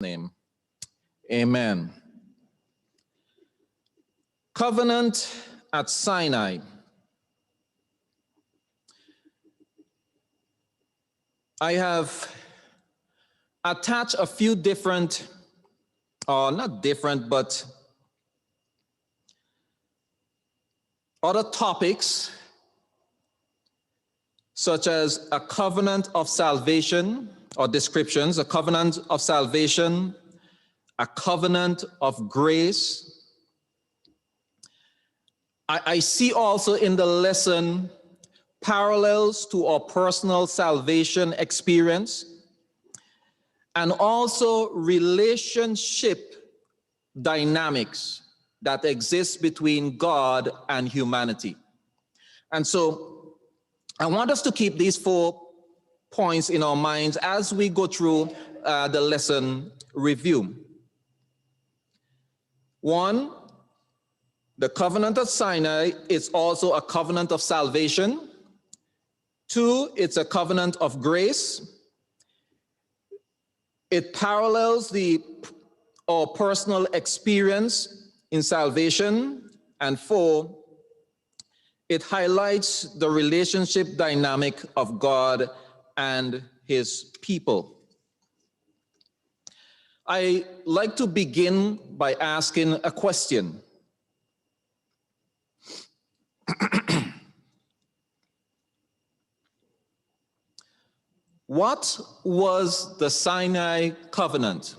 Name. Amen. Covenant at Sinai. I have attached a few different, or not different, but other topics, such as a covenant of salvation, or descriptions, a covenant of salvation, a covenant of grace. I see also in the lesson parallels to our personal salvation experience, and also relationship dynamics that exist between God and humanity. And so I want us to keep these 4 points in our minds as we go through the lesson review. 1, the covenant of Sinai is also a covenant of salvation. 2, it's a covenant of grace. It parallels our personal experience in salvation. And 4, it highlights the relationship dynamic of God and his people. I like to begin by asking a question. What was the Sinai covenant?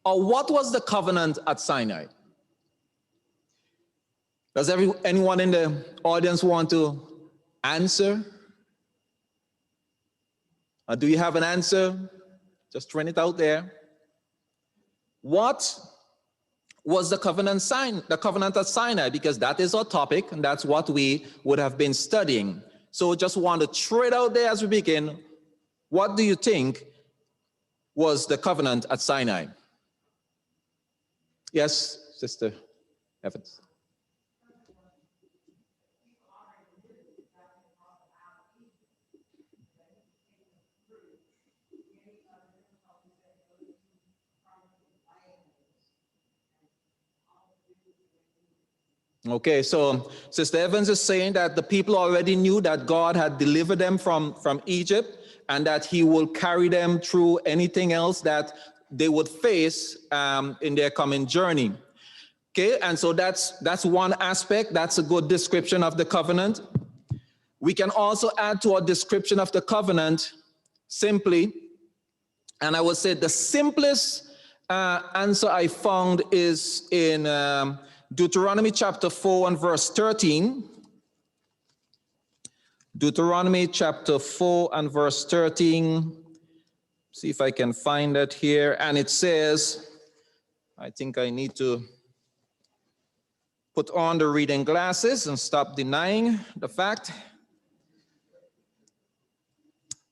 Or what was the covenant at Sinai? Does anyone in the audience want to answer? Or do you have an answer? Just throw it out there. What was the covenant at Sinai? Because that is our topic, and that's what we would have been studying. So just want to throw it out there as we begin. What do you think was the covenant at Sinai? Yes, Sister Evans. Okay, so Sister Evans is saying that the people already knew that God had delivered them from Egypt, and that he will carry them through anything else that they would face in their coming journey. Okay, and so that's one aspect. That's a good description of the covenant. We can also add to our description of the covenant simply, and I would say the simplest answer I found is in Deuteronomy chapter 4 and verse 13. Deuteronomy chapter 4 and verse 13. See if I can find that here. And it says, I think I need to put on the reading glasses and stop denying the fact.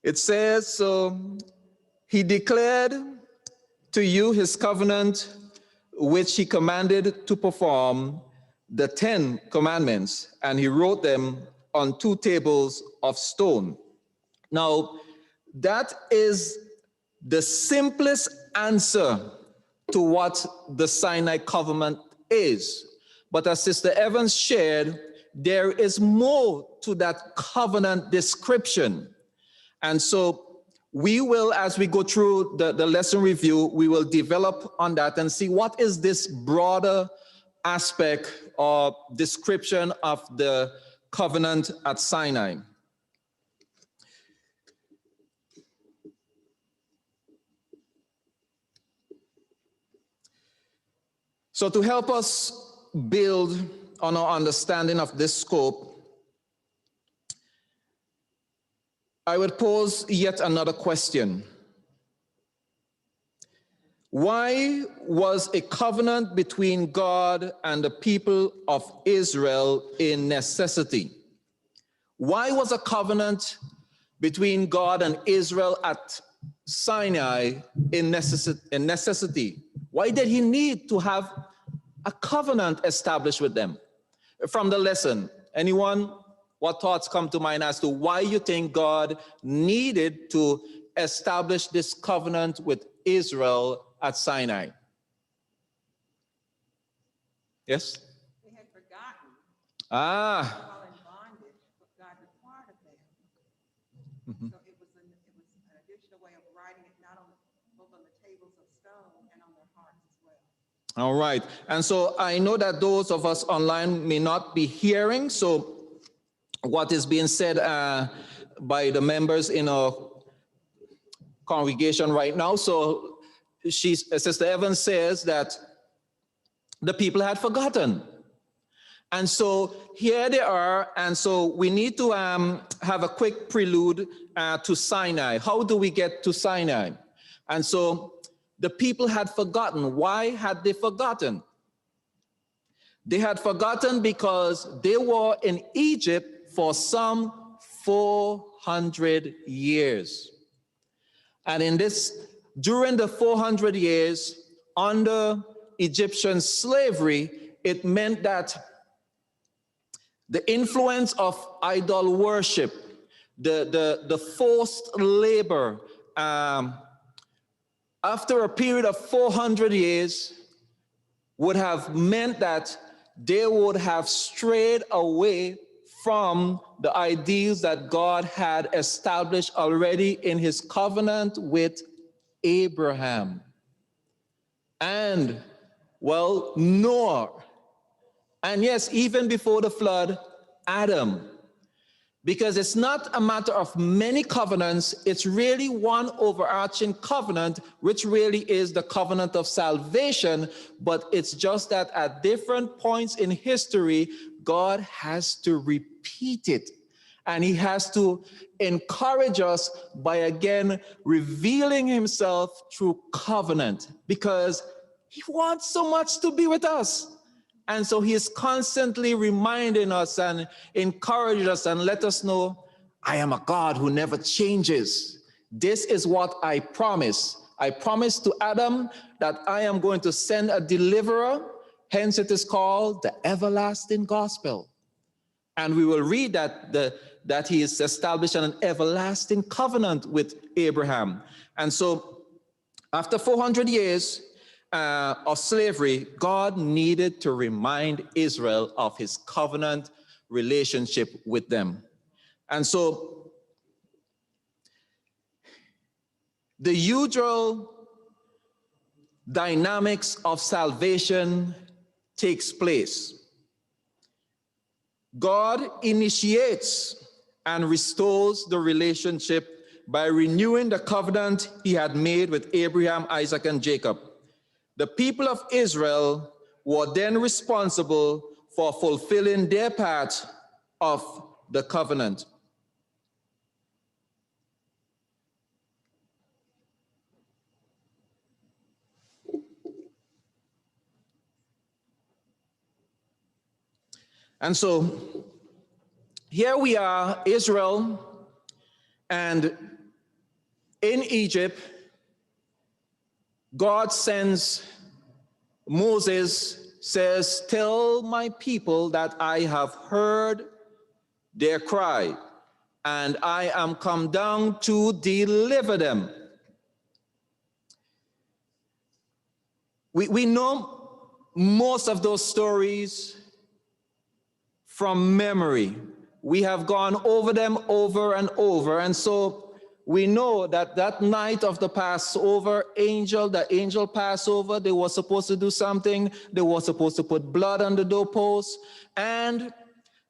It says, so he declared to you his covenant, which he commanded to perform, the 10 commandments, and he wrote them on 2 tables of stone. Now, that is the simplest answer to what the Sinai covenant is. But as Sister Evans shared, there is more to that covenant description. And so we will, as we go through the lesson review, we will develop on that and see what is this broader aspect or description of the covenant at Sinai. So to help us build on our understanding of this scope, I would pose yet another question. Why was a covenant between God and the people of Israel a necessity? Why was a covenant between God and Israel at Sinai a necessity? Why did he need to have a covenant established with them? From the lesson, anyone? What thoughts come to mind as to why you think God needed to establish this covenant with Israel at Sinai? Yes? They had forgotten Ah, while in bondage what God required of them. So it was an additional way of writing it not on both on the tables of stone and on their hearts as well. all right. And so I know that those of us online may not be hearing, so what is being said by the members in our congregation right now. So Sister Evans says that the people had forgotten. And so here they are, and so we need to have a quick prelude to Sinai. How do we get to Sinai? And so the people had forgotten. Why had they forgotten? They had forgotten because they were in Egypt for some 400 years. And during the 400 years under Egyptian slavery, it meant that the influence of idol worship, the forced labor, after a period of 400 years would have meant that they would have strayed away from the ideals that God had established already in his covenant with Abraham. And, well, Noah. And yes, even before the flood, Adam. Because it's not a matter of many covenants, it's really one overarching covenant, which really is the covenant of salvation. But it's just that at different points in history, God has to repeat it. And he has to encourage us by again revealing himself through covenant, because he wants so much to be with us. And so he is constantly reminding us and encouraging us and let us know, I am a God who never changes. This is what I promise. I promised to Adam that I am going to send a deliverer. Hence it is called the everlasting gospel. And we will read that he is establishing an everlasting covenant with Abraham. And so after 400 years, of slavery, God needed to remind Israel of his covenant relationship with them. And so the usual dynamics of salvation takes place. God initiates and restores the relationship by renewing the covenant he had made with Abraham, Isaac, and Jacob. The people of Israel were then responsible for fulfilling their part of the covenant. And so here we are, Israel, and in Egypt, God sends Moses, says, tell my people that I have heard their cry, and I am come down to deliver them. We know most of those stories from memory. We have gone over them over and over, and so we know that that night of the Passover, the angel Passover, they were supposed to do something. They were supposed to put blood on the doorpost. And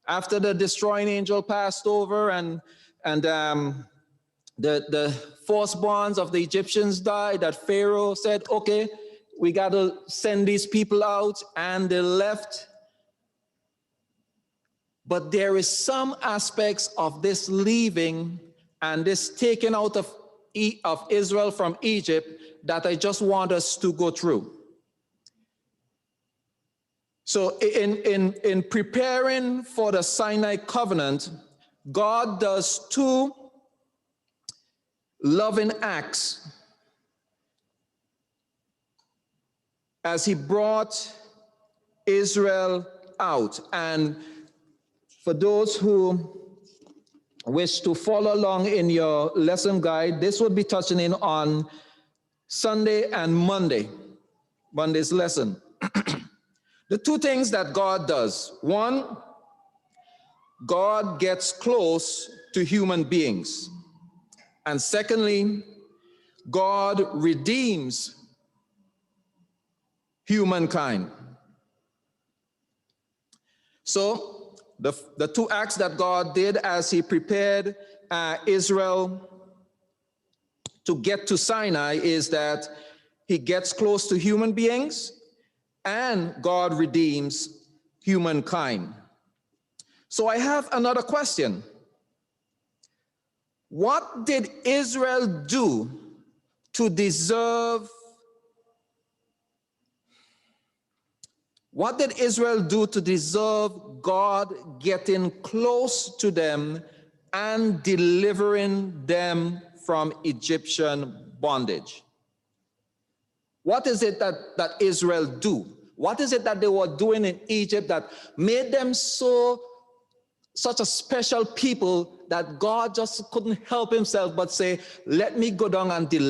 after the destroying angel passed over and the firstborns of the Egyptians died, that Pharaoh said, okay, we got to send these people out, and they left. But there is some aspects of this leaving and this taking out of Israel from Egypt that I just want us to go through. So in preparing for the Sinai covenant, God does two loving acts as he brought Israel out. And for those who wish to follow along in your lesson guide, this would be touching in on Sunday and Monday's lesson. The two things that God does. One, God gets close to human beings. And secondly, God redeems humankind. So the two acts that God did as he prepared Israel to get to Sinai is that he gets close to human beings and God redeems humankind. So I have another question. What did Israel do to deserve? What did Israel do to deserve God getting close to them and delivering them from Egyptian bondage? What is it that Israel do? What is it that they were doing in Egypt that made them such a special people that God just couldn't help himself but say, let me go down and deliver